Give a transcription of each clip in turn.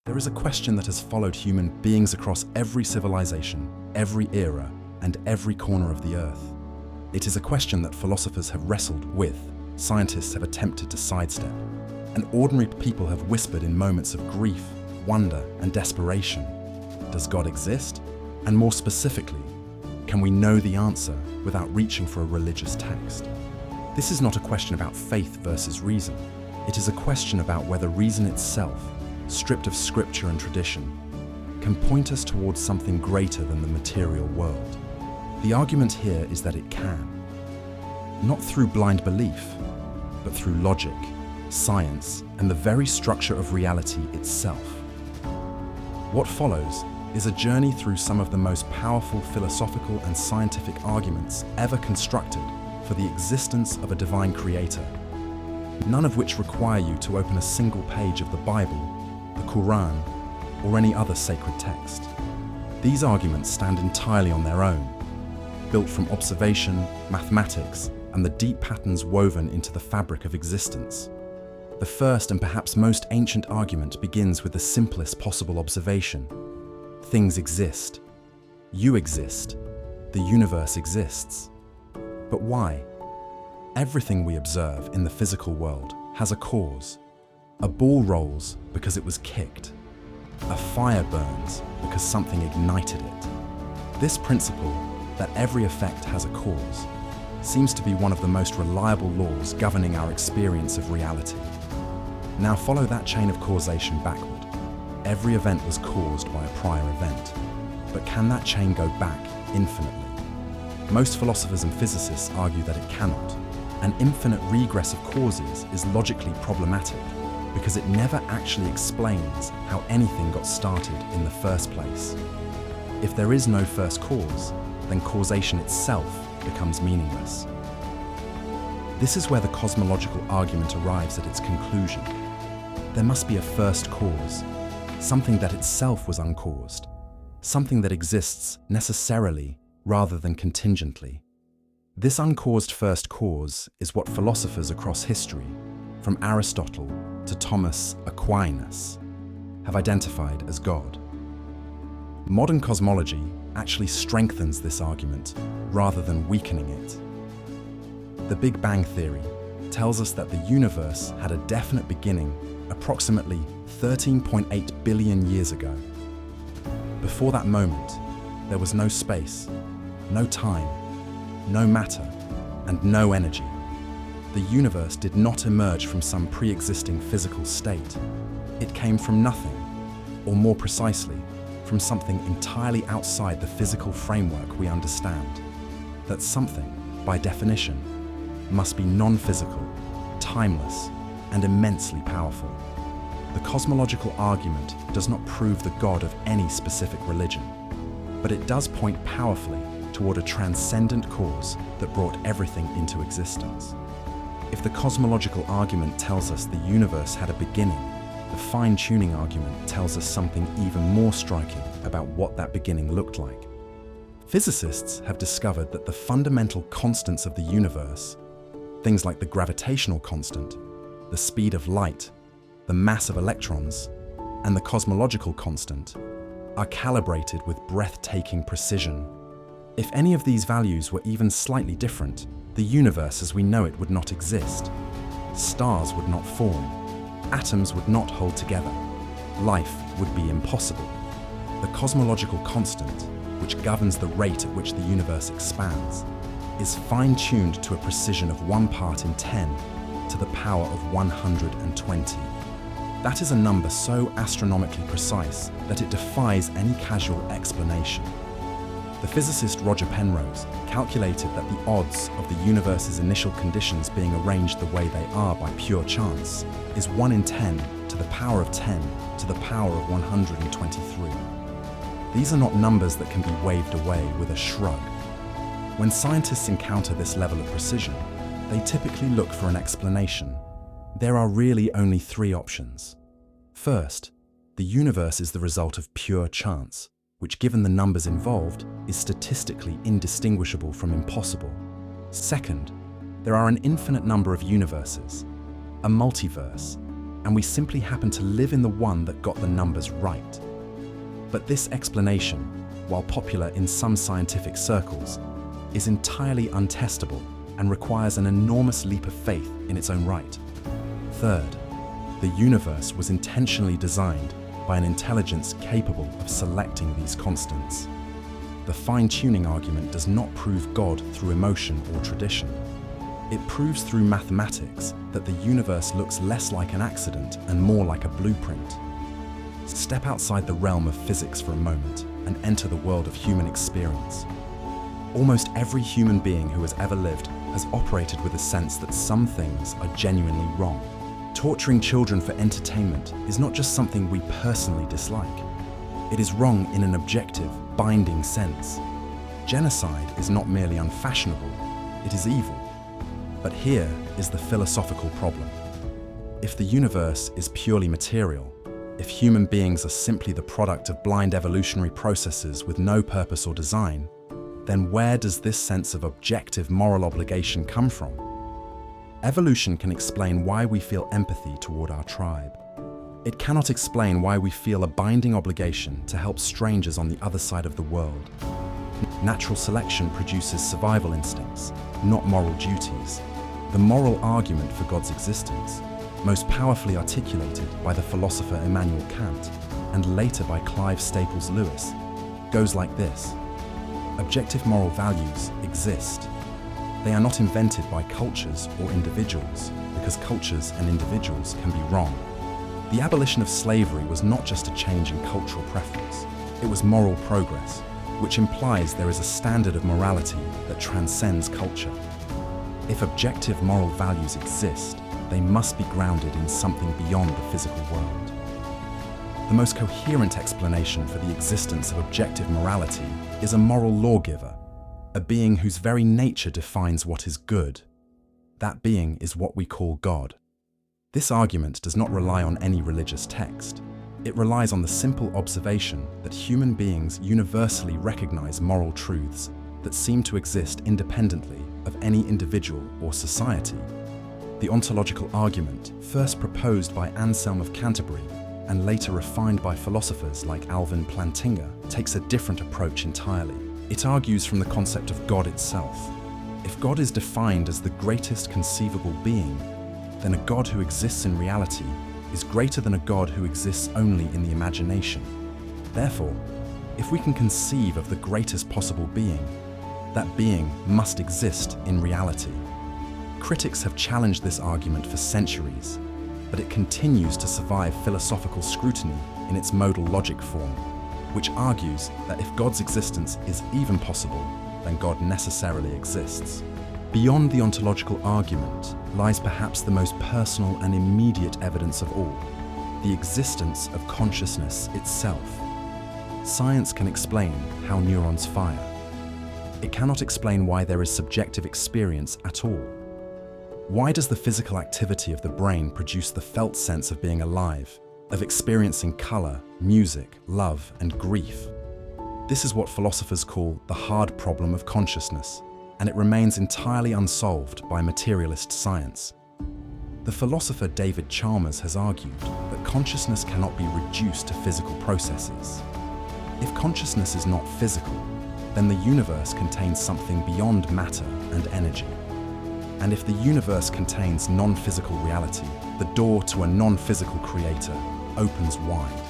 There is a question that has followed human beings across every civilization, every era, and every corner of the earth. It is a question that philosophers have wrestled with, scientists have attempted to sidestep, and ordinary people have whispered in moments of grief, wonder, and desperation. Does God exist? And more specifically, can we know the answer without reaching for a religious text? This is not a question about faith versus reason. It is a question about whether reason itself, stripped of scripture and tradition, can point us towards something greater than the material world. The argument here is that it can. Not through blind belief, but through logic, science, and the very structure of reality itself. What follows is a journey through some of the most powerful philosophical and scientific arguments ever constructed for the existence of a divine creator, none of which require you to open a single page of the Bible, the Quran, or any other sacred text. These arguments stand entirely on their own, built from observation, mathematics, and the deep patterns woven into the fabric of existence. The first and perhaps most ancient argument begins with the simplest possible observation. Things exist. You exist. The universe exists. But why? Everything we observe in the physical world has a cause. A ball rolls because it was kicked. A fire burns because something ignited it. This principle, that every effect has a cause, seems to be one of the most reliable laws governing our experience of reality. Now follow that chain of causation backward. Every event was caused by a prior event. But can that chain go back infinitely? Most philosophers and physicists argue that it cannot. An infinite regress of causes is logically problematic because it never actually explains how anything got started in the first place. If there is no first cause, then causation itself becomes meaningless. This is where the cosmological argument arrives at its conclusion. There must be a first cause, something that itself was uncaused, something that exists necessarily rather than contingently. This uncaused first cause is what philosophers across history, from Aristotle to Thomas Aquinas, have identified as God. Modern cosmology actually strengthens this argument rather than weakening it. The Big Bang Theory tells us that the universe had a definite beginning approximately 13.8 billion years ago. Before that moment, there was no space, no time, no matter, and no energy. The universe did not emerge from some pre-existing physical state. It came from nothing, or more precisely, from something entirely outside the physical framework we understand. That something, by definition, must be non-physical, timeless, and immensely powerful. The cosmological argument does not prove the God of any specific religion, but it does point powerfully toward a transcendent cause that brought everything into existence. If the cosmological argument tells us the universe had a beginning, the fine-tuning argument tells us something even more striking about what that beginning looked like. Physicists have discovered that the fundamental constants of the universe, things like the gravitational constant, the speed of light, the mass of electrons, and the cosmological constant, are calibrated with breathtaking precision. If any of these values were even slightly different, the universe as we know it would not exist. Stars would not form. Atoms would not hold together. Life would be impossible. The cosmological constant, which governs the rate at which the universe expands, is fine-tuned to a precision of 1 part in 10 to the power of 120. That is a number so astronomically precise that it defies any casual explanation. The physicist Roger Penrose calculated that the odds of the universe's initial conditions being arranged the way they are by pure chance is 1 in 10 to the power of 10 to the power of 123. These are not numbers that can be waved away with a shrug. When scientists encounter this level of precision, they typically look for an explanation. There are really only 3 options. First, the universe is the result of pure chance, which, given the numbers involved, is statistically indistinguishable from impossible. Second, there are an infinite number of universes, a multiverse, and we simply happen to live in the one that got the numbers right. But this explanation, while popular in some scientific circles, is entirely untestable and requires an enormous leap of faith in its own right. Third, the universe was intentionally designed by an intelligence capable of selecting these constants. The fine-tuning argument does not prove God through emotion or tradition. It proves through mathematics that the universe looks less like an accident and more like a blueprint. Step outside the realm of physics for a moment and enter the world of human experience. Almost every human being who has ever lived has operated with a sense that some things are genuinely wrong. Torturing children for entertainment is not just something we personally dislike. It is wrong in an objective, binding sense. Genocide is not merely unfashionable, it is evil. But here is the philosophical problem. If the universe is purely material, if human beings are simply the product of blind evolutionary processes with no purpose or design, then where does this sense of objective moral obligation come from? Evolution can explain why we feel empathy toward our tribe. It cannot explain why we feel a binding obligation to help strangers on the other side of the world. Natural selection produces survival instincts, not moral duties. The moral argument for God's existence, most powerfully articulated by the philosopher Immanuel Kant and later by Clive Staples Lewis, goes like this. Objective moral values exist. They are not invented by cultures or individuals, because cultures and individuals can be wrong. The abolition of slavery was not just a change in cultural preference, it was moral progress, which implies there is a standard of morality that transcends culture. If objective moral values exist, they must be grounded in something beyond the physical world. The most coherent explanation for the existence of objective morality is a moral lawgiver, a being whose very nature defines what is good. That being is what we call God. This argument does not rely on any religious text. It relies on the simple observation that human beings universally recognize moral truths that seem to exist independently of any individual or society. The ontological argument, first proposed by Anselm of Canterbury and later refined by philosophers like Alvin Plantinga, takes a different approach entirely. It argues from the concept of God itself. If God is defined as the greatest conceivable being, then a God who exists in reality is greater than a God who exists only in the imagination. Therefore, if we can conceive of the greatest possible being, that being must exist in reality. Critics have challenged this argument for centuries, but it continues to survive philosophical scrutiny in its modal logic form, which argues that if God's existence is even possible, then God necessarily exists. Beyond the ontological argument lies perhaps the most personal and immediate evidence of all, the existence of consciousness itself. Science can explain how neurons fire. It cannot explain why there is subjective experience at all. Why does the physical activity of the brain produce the felt sense of being alive, of experiencing color, music, love, and grief? This is what philosophers call the hard problem of consciousness, and it remains entirely unsolved by materialist science. The philosopher David Chalmers has argued that consciousness cannot be reduced to physical processes. If consciousness is not physical, then the universe contains something beyond matter and energy. And if the universe contains non-physical reality, the door to a non-physical creator opens wide.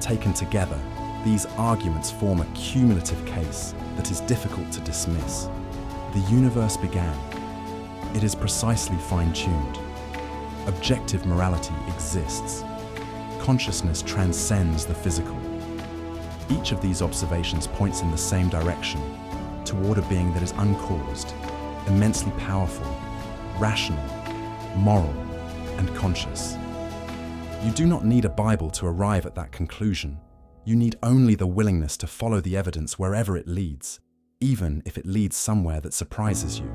Taken together, these arguments form a cumulative case that is difficult to dismiss. The universe began. It is precisely fine-tuned. Objective morality exists. Consciousness transcends the physical. Each of these observations points in the same direction, toward a being that is uncaused, immensely powerful, rational, moral, and conscious. You do not need a Bible to arrive at that conclusion. You need only the willingness to follow the evidence wherever it leads, even if it leads somewhere that surprises you.